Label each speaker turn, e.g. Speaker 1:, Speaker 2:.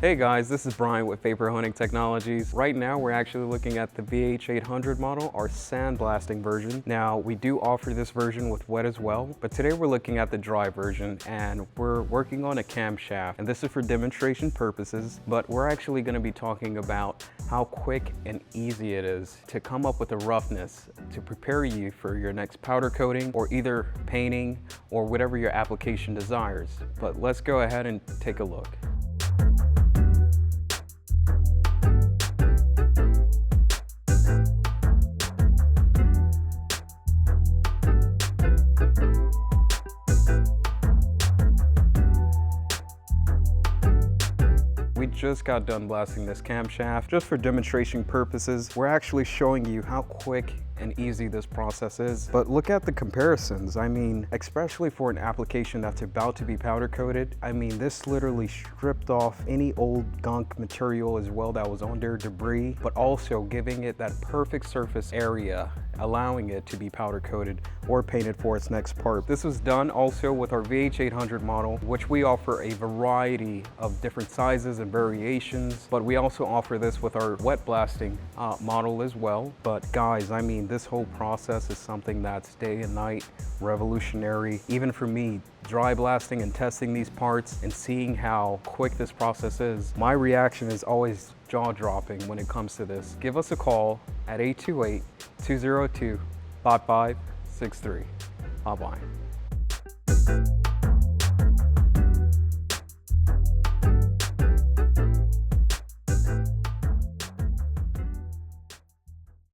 Speaker 1: Hey guys, this is Brian with Vapor Hunting Technologies. Right now we're actually looking at the VH800 model, our sandblasting version. Now we do offer this version with wet as well, but today we're looking at the dry version and we're working on a camshaft. And this is for demonstration purposes, but we're actually going to be talking about how quick and easy it is to come up with a roughness to prepare you for your next powder coating or either painting or whatever your application desires. But let's go ahead and take a look. We just got done blasting this camshaft. Just for demonstration purposes, we're actually showing you how quick and easy this process is. But look at the comparisons. I mean, especially for an application that's about to be powder coated, I mean, this literally stripped off any old gunk material as well that was on there, debris, but also giving it that perfect surface area, allowing it to be powder coated or painted for its next part. This was done also with our VH800 model, which we offer a variety of different sizes and variations, but we also offer this with our wet blasting model as well. But guys, I mean, this whole process is something that's day and night revolutionary. Even for me, dry blasting and testing these parts and seeing how quick this process is, my reaction is always jaw-dropping when it comes to this. Give us a call at 828-202-5563. Bye-bye.